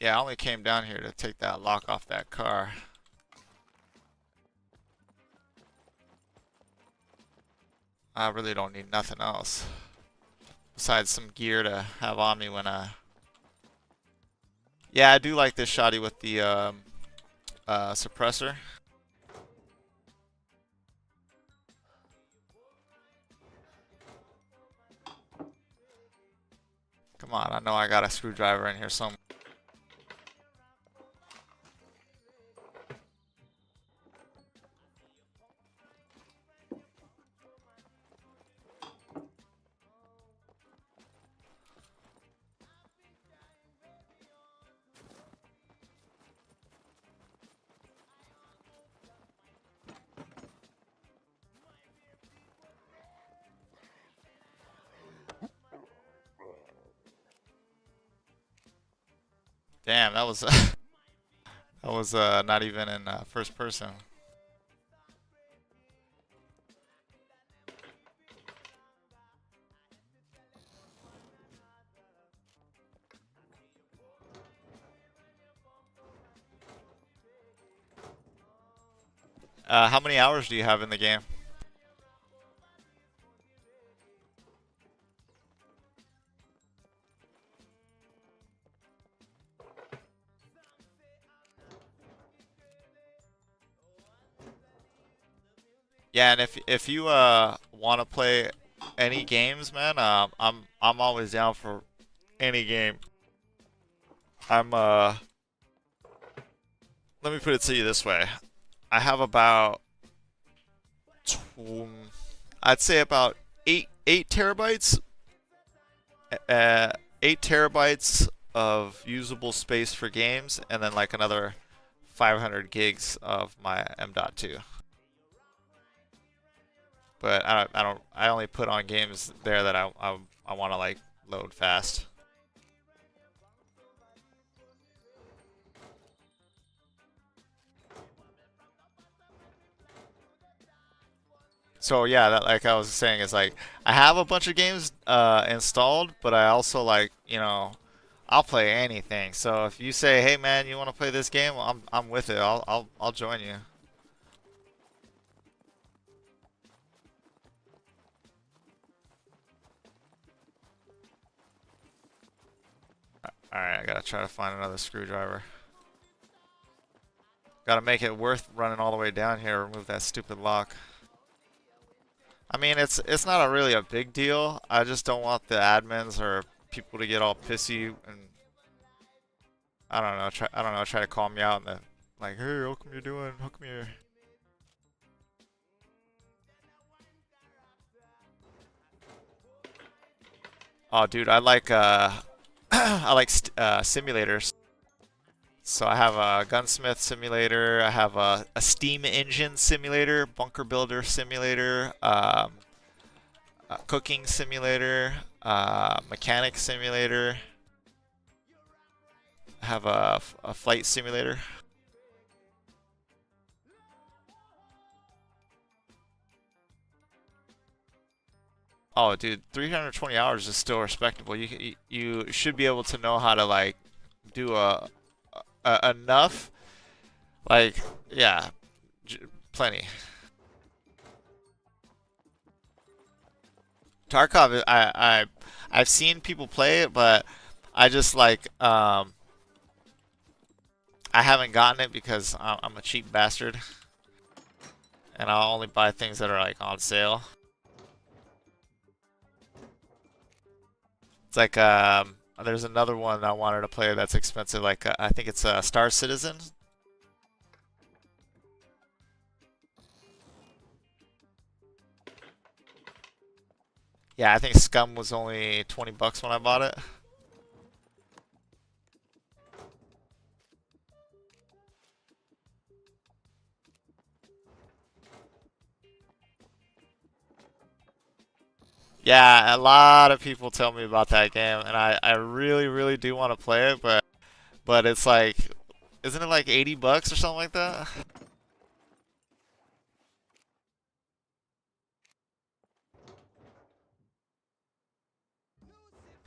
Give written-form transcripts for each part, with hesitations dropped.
Yeah, I only came down here to take that lock off that car. I really don't need nothing else. Besides some gear to have on me when Yeah, I do like this shotty with the suppressor. Come on, I know I got a screwdriver in here somewhere. Damn, that was that was not even in first person. How many hours do you have in the game? Yeah, and if you want to play any games, man, I'm always down for any game. I'm let me put it to you this way. I have about tw I'd say about eight terabytes 8 terabytes of usable space for games, and then like another 500 gigs of my M.2. But I only put on games there that I want to like load fast. So yeah, that like I was saying is like I have a bunch of games installed, but I also like, I'll play anything. So if you say, "Hey man, you want to play this game?" I'm with it. I'll join you. All right, I gotta try to find another screwdriver. Gotta make it worth running all the way down here to remove that stupid lock. I mean, it's not really a big deal. I just don't want the admins or people to get all pissy and try to call me out and like, "Hey, how come you're doing? How come you're?" Oh, dude, I like I like simulators. So I have a gunsmith simulator. I have a steam engine simulator, bunker builder simulator, a cooking simulator, mechanic simulator. I have a flight simulator. Oh, dude, 320 hours is still respectable. You should be able to know how to like do enough. Like, yeah, plenty. Tarkov, I've seen people play it, but I just like I haven't gotten it because I'm a cheap bastard, and I'll only buy things that are like on sale. It's like there's another one I wanted to play that's expensive. Like I think it's Star Citizen. Yeah, I think SCUM was only 20 bucks when I bought it. Yeah, a lot of people tell me about that game, and I really, really do want to play it, but it's like, isn't it like 80 bucks or something like that?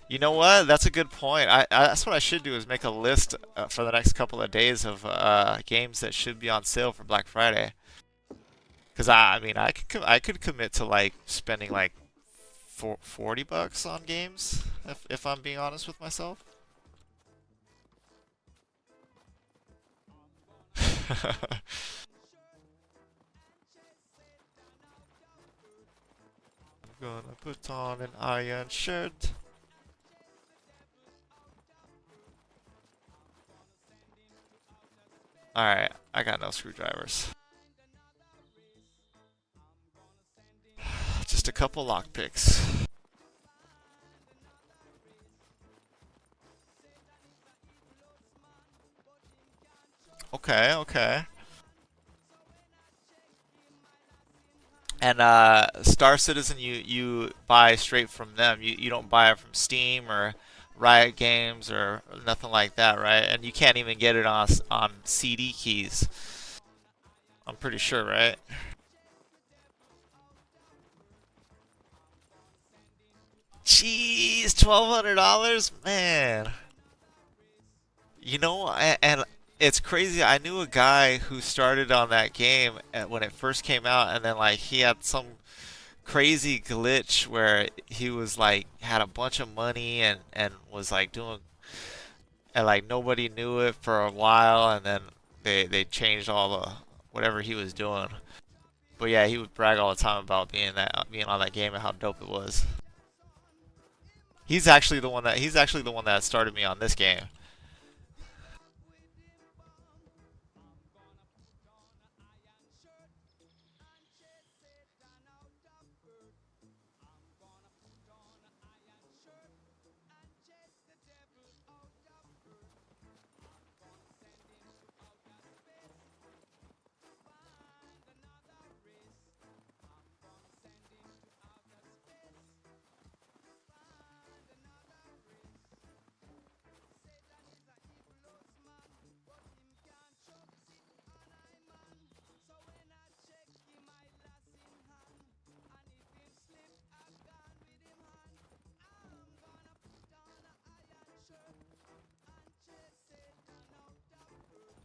You know what? That's a good point. That's what I should do is make a list for the next couple of days of games that should be on sale for Black Friday. Because I mean, I could commit to like spending like 40 bucks on games if I'm being honest with myself. I'm gonna put on an iron shirt. Alright, I got no screwdrivers. Just a couple lockpicks. Okay, okay. And Star Citizen, you buy straight from them. You don't buy it from Steam or Riot Games or nothing like that, right? And you can't even get it on CD keys. I'm pretty sure, right? Jeez, $1,200, man. You know, and it's crazy. I knew a guy who started on that game when it first came out, and then like he had some crazy glitch where he was like had a bunch of money and was like doing and like nobody knew it for a while, and then they changed all the whatever he was doing. But yeah, he would brag all the time about being on that game and how dope it was. He's actually the one that started me on this game.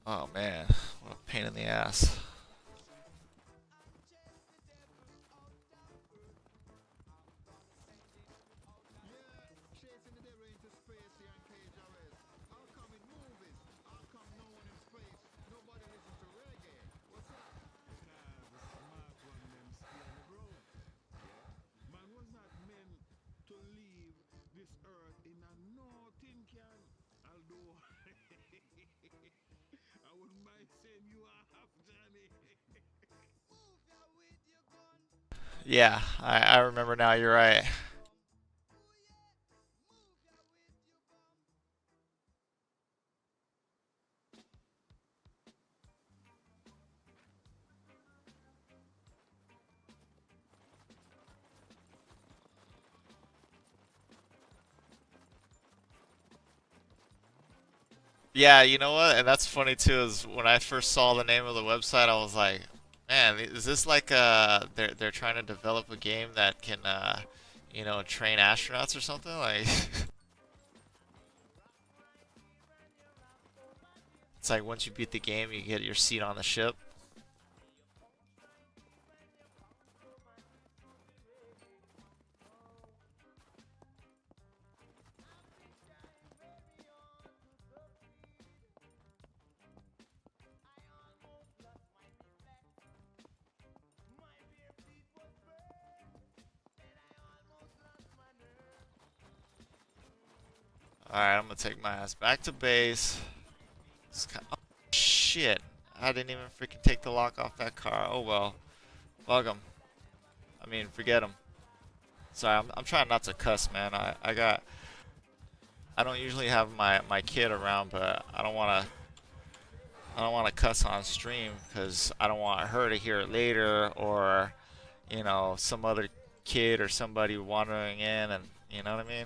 Oh man, what a pain in the ass. Yeah, I remember now. You're right. Yeah, you know what? And that's funny too. Is when I first saw the name of the website, I was like, "Man, is this like they're trying to develop a game that can train astronauts or something?" Like, it's like once you beat the game, you get your seat on the ship. All right, I'm gonna take my ass back to base. Oh, shit! I didn't even freaking take the lock off that car. Oh well, bug 'em. I mean, forget 'em. Sorry, I'm trying not to cuss, man. I don't usually have my kid around, but I don't want to cuss on stream because I don't want her to hear it later, or some other kid or somebody wandering in, and you know what I mean.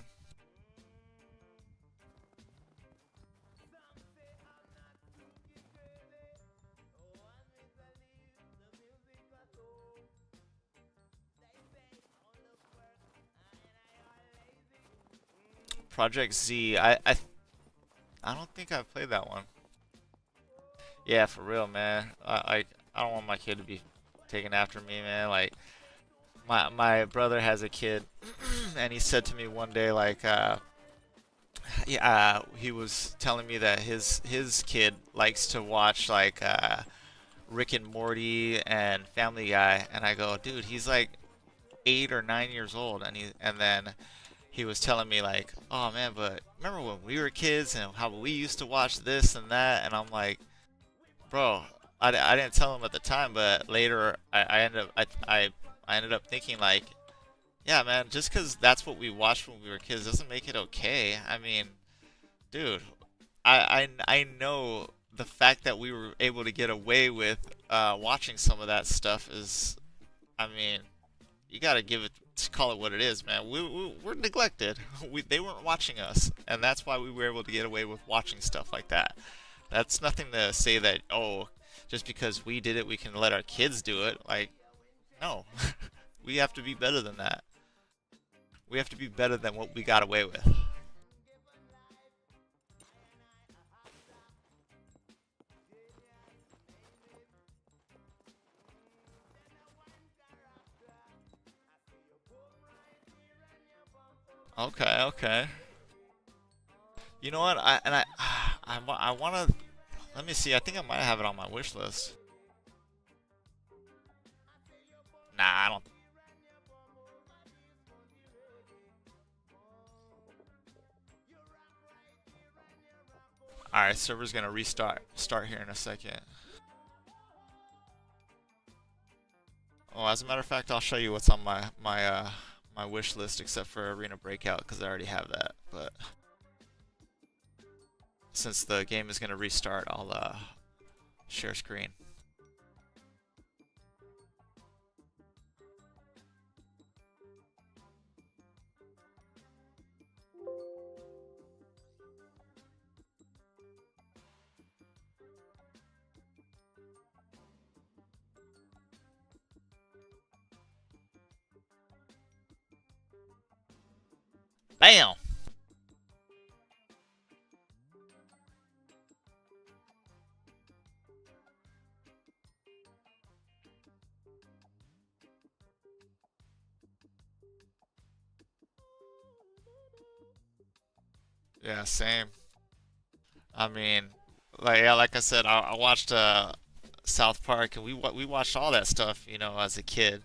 Project Z. I don't think I've played that one. Yeah, for real, man. I don't want my kid to be taken after me, man. Like my brother has a kid, and he said to me one day, like, yeah, he was telling me that his kid likes to watch like Rick and Morty and Family Guy, and I go, dude, he's like 8 or 9 years old, and then he was telling me like, oh man, but remember when we were kids and how we used to watch this and that, and I'm like, bro, I didn't tell him at the time, but later I ended up I ended up thinking like, yeah, man, just because that's what we watched when we were kids doesn't make it okay. I mean, dude, I know the fact that we were able to get away with watching some of that stuff is, I mean, you gotta give it, call it what it is, man. We're neglected. They weren't watching us, and that's why we were able to get away with watching stuff like that. That's nothing to say that, oh, just because we did it, we can let our kids do it. Like, no, we have to be better than that. We have to be better than what we got away with. Okay, okay. You know what? I want to. Let me see. I think I might have it on my wish list. Nah, I don't. All right, server's gonna start here in a second. Oh, as a matter of fact, I'll show you what's on my wish list, except for Arena Breakout, because I already have that. But since the game is gonna restart, I'll share screen. Bam! Yeah, same. I mean, like yeah, like I said, I watched South Park, and we watched all that stuff, as a kid.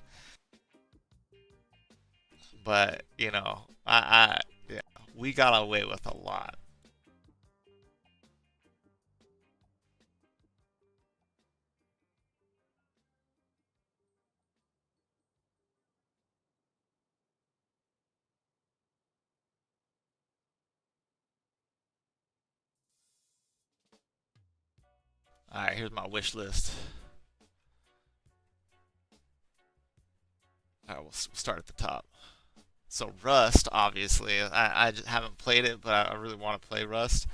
But yeah, we got away with a lot. All right, here's my wish list. All right, we'll start at the top. So Rust, obviously, I just haven't played it, but I really want to play Rust.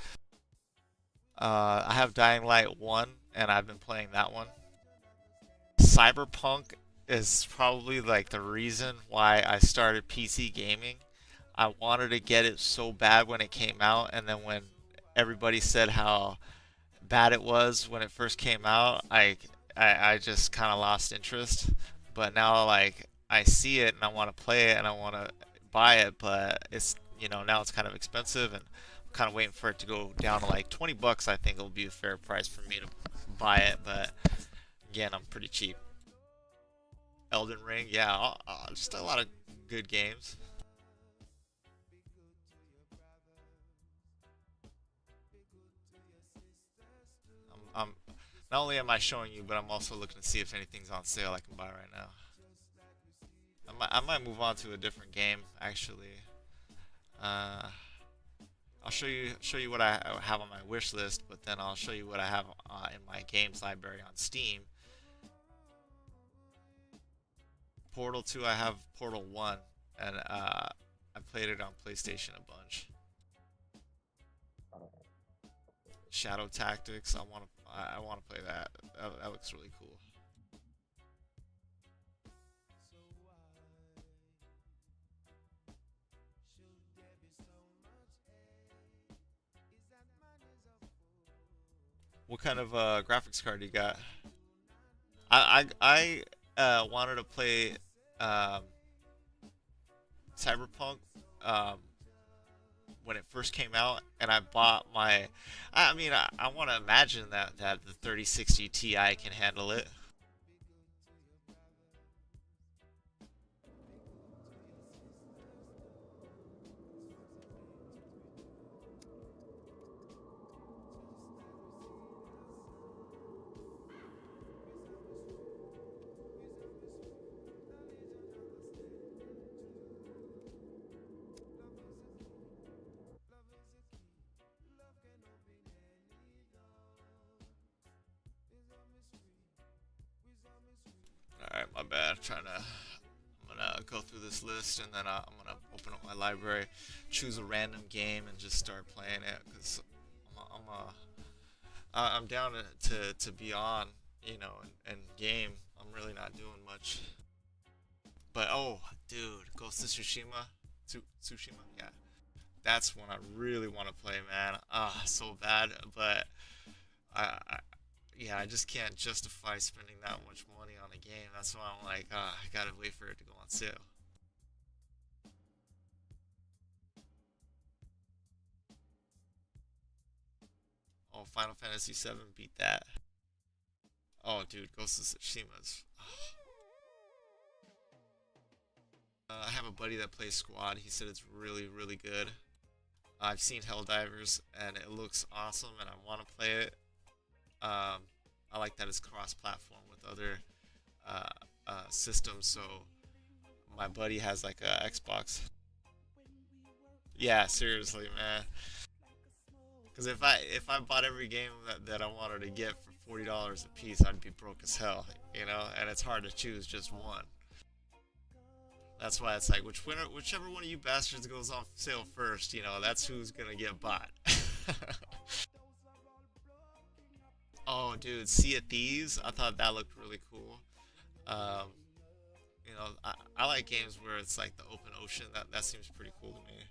I have Dying Light 1, and I've been playing that one. Cyberpunk is probably like the reason why I started PC gaming. I wanted to get it so bad when it came out, and then when everybody said how bad it was when it first came out, I just kind of lost interest. But now, like, I see it and I want to play it and I want to buy it, but now it's kind of expensive, and I'm kind of waiting for it to go down to like 20 bucks. I think it'll be a fair price for me to buy it, but again, I'm pretty cheap. Elden Ring, yeah, just a lot of good games. I'm not only am I showing you, but I'm also looking to see if anything's on sale I can buy right now. I might move on to a different game actually. Uh, I'll show you what I have on my wish list, but then I'll show you what I have in my games library on Steam. Portal 2, I have Portal 1, and I played it on PlayStation a bunch. Shadow Tactics, I want to play that. That looks really cool. What kind of graphics card do you got? I wanted to play um, Cyberpunk um, when it first came out, and I bought my. I mean, I want to imagine that the 3060 Ti can handle it. All right, my bad. I'm gonna go through this list and then I'm gonna open up my library, choose a random game, and just start playing it because I'm down to be on, and game. I'm really not doing much. But oh, dude, Ghost of Tsushima, Tsushima, yeah, that's one I really want to play, man. Ah, so bad, but I yeah, I just can't justify spending that much money on a game. That's why I'm like, I gotta wait for it to go on sale. Oh, Final Fantasy VII beat that. Oh, dude, Ghost of Tsushima's. I have a buddy that plays Squad. He said it's really, really good. I've seen Helldivers and it looks awesome, and I want to play it. Um, I like that it's cross-platform with other uh, systems. So my buddy has like a Xbox. Yeah, seriously, man. Because if I bought every game that I wanted to get for $40 a piece, I'd be broke as hell, And it's hard to choose just one. That's why it's like whichever one of you bastards goes on sale first, that's who's gonna get bought. Oh, dude, Sea of Thieves. I thought that looked really cool. Um, I like games where it's like the open ocean. That seems pretty cool to me.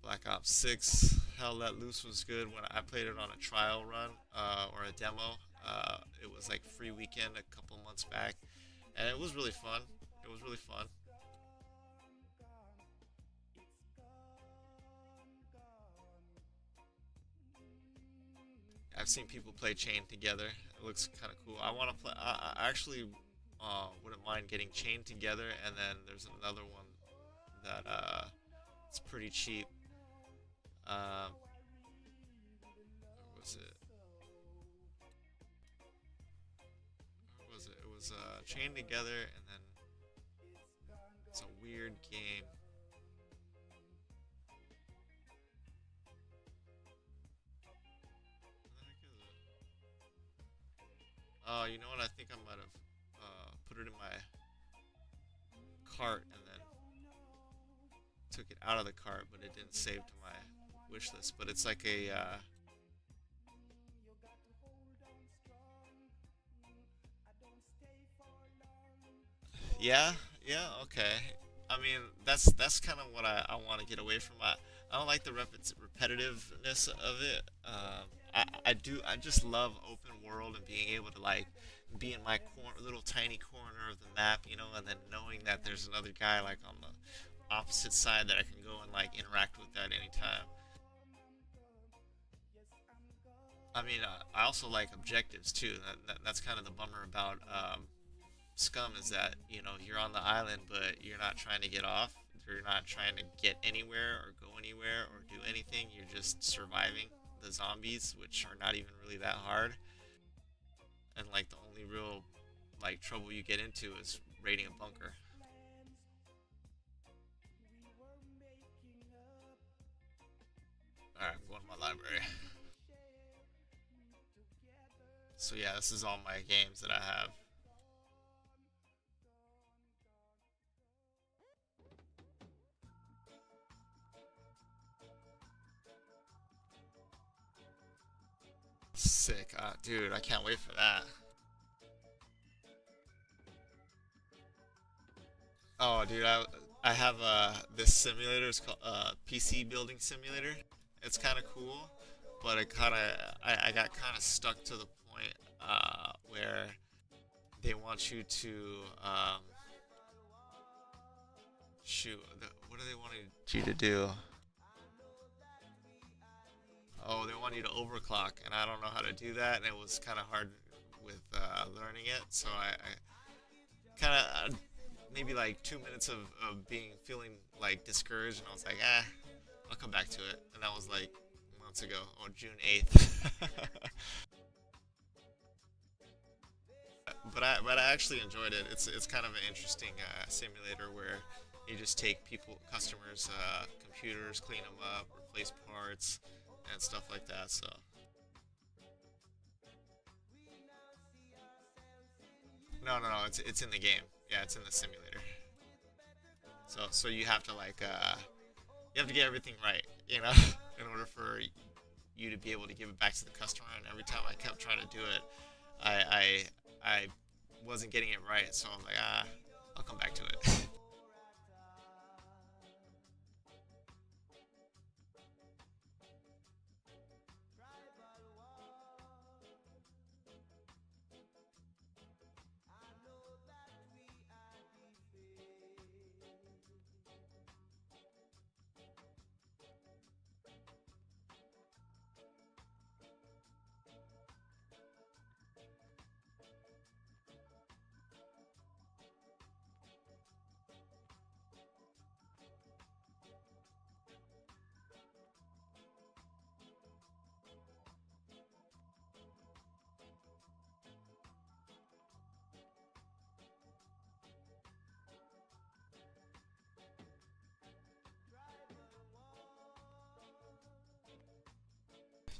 Black Ops 6, Hell Let Loose was good when I played it on a trial run or a demo. It was like free weekend a couple months back, and it was really fun. It was really fun. I've seen people play Chain together. It looks kind of cool. I want to play. I actually wouldn't mind getting Chain together, and then there's another one that it's pretty cheap. Um, where was it? Where was it? It was Chain together, and then it's a weird game. What the heck is it? Oh, you know what? I think I might have put it in my cart and then took it out of the cart, but it didn't save to my wish list. But it's like a yeah, yeah, okay. I mean, that's kind of what I want to get away from. I don't like the repetitiveness of it. I just love open world and being able to like be in my little tiny corner of the map, and then knowing that there's another guy like on the opposite side that I can go and like interact with at any time. I mean, I also like objectives too. That's kind of the bummer about SCUM is that you're on the island, but you're not trying to get off. You're not trying to get anywhere or go anywhere or do anything. You're just surviving the zombies, which are not even really that hard. And like the only real like trouble you get into is raiding a bunker. All right, I'm going to my library. So yeah, this is all my games that I have. Sick, dude! I can't wait for that. Oh, dude, I have this simulator. It's called PC Building Simulator. It's kind of cool. but I got kind of stuck to the point where they want you to um, shoot. What do they want you to do? Oh, they want you to overclock, and I don't know how to do that, and it was kind of hard with learning it. So I kind of maybe like 2 minutes of being feeling like discouraged, and I was like, I'll come back to it, and that was like months ago, or June 8th. But I actually enjoyed it. It's kind of an interesting simulator where you just take customers' computers, clean them up, replace parts, and stuff like that. So no, it's in the game. Yeah, it's in the simulator. So you have to you have to get everything right, you know, in order for you to be able to give it back to the customer. And every time I kept trying to do it, I I wasn't getting it right. So I'm like, I'll come back to it.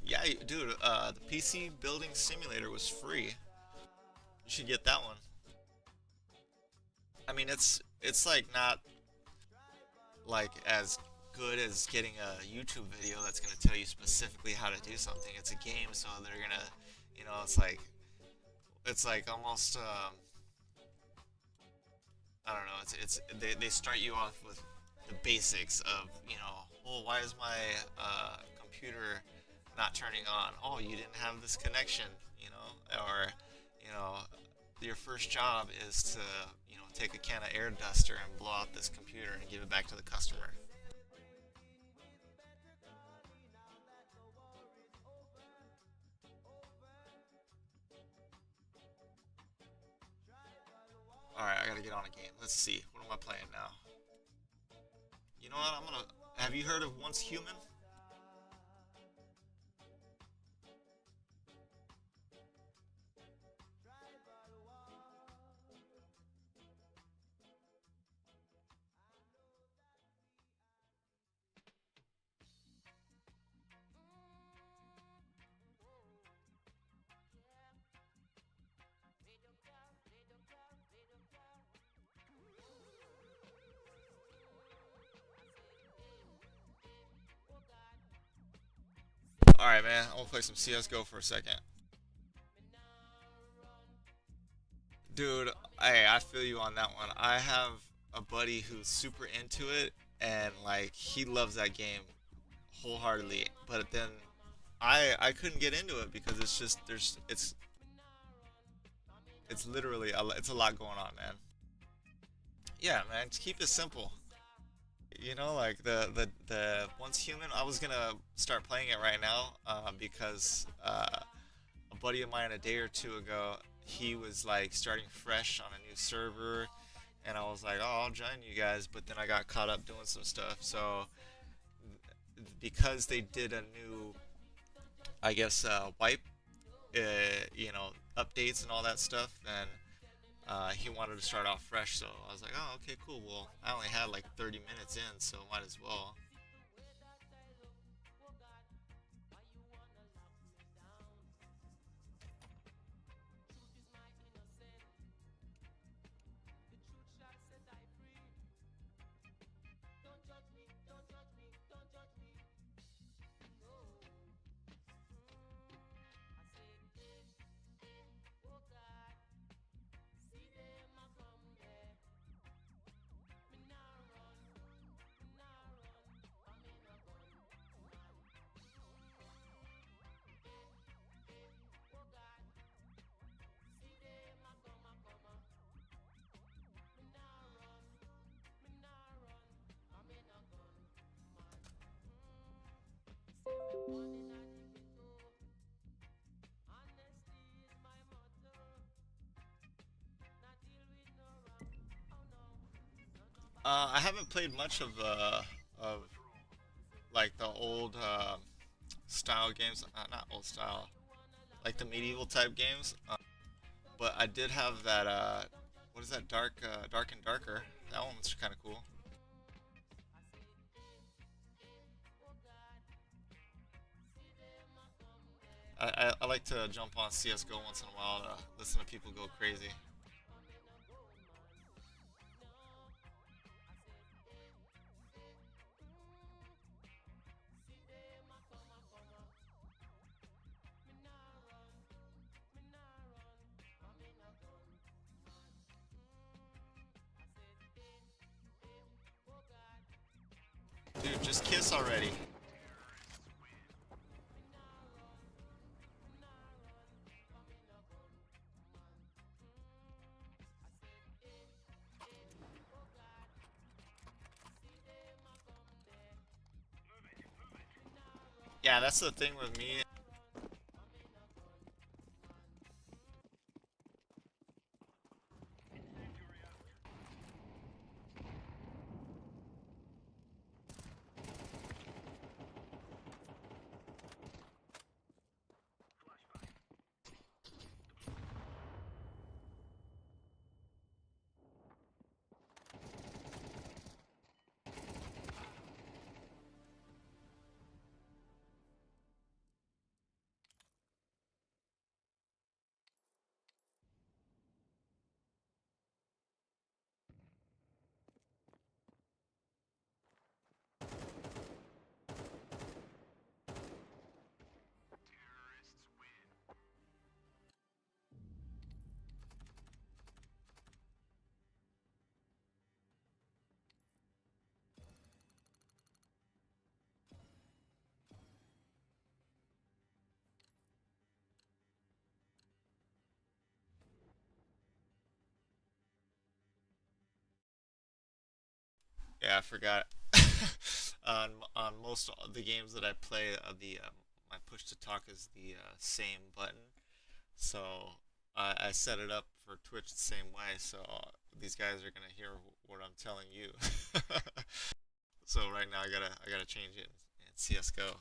Yeah, dude, the PC building simulator was free. You should get that one. I mean, it's like not like as good as getting a YouTube video that's gonna tell you specifically how to do something. It's a game, so they're gonna, it's like almost I don't know. They start you off with the basics of oh, why is my computer not turning on? Oh, you didn't have this connection, or you know your first job is to take a can of air duster and blow out this computer and give it back to the customer. All right, I gotta get on a game. Let's see. What am I playing now? You know what? I'm gonna. Have you heard of Once Human? All right, man. I'm gonna play some CS:GO for a second, dude. I feel you on that one. I have a buddy who's super into it, and like he loves that game wholeheartedly. But then I couldn't get into it because it's just it's literally it's a lot going on, man. Yeah, man. Just keep it simple. Like the Once Human. I was gonna start playing it right now because a buddy of mine a day or two ago, he was like starting fresh on a new server, and I was like, oh, I'll join you guys. But then I got caught up doing some stuff. So because they did a new, I guess, wipe, uh, updates and all that stuff, then he wanted to start off fresh. So I was like, oh, okay, cool. Well, I only had like 30 minutes in, so might as well. I haven't played much of like the old style games. Not old style, like the medieval type games. But I did have that. What is that? Dark and Darker. That one was kind of cool. I like to jump on CS:GO once in a while to listen to people go crazy. Dude, just kiss already. Yeah, that's the thing with me. Yeah, I forgot. On most of the games that I play, the my push to talk is the same button. So I set it up for Twitch the same way. So these guys are gonna hear what I'm telling you. So right now I gotta change it in CS:GO.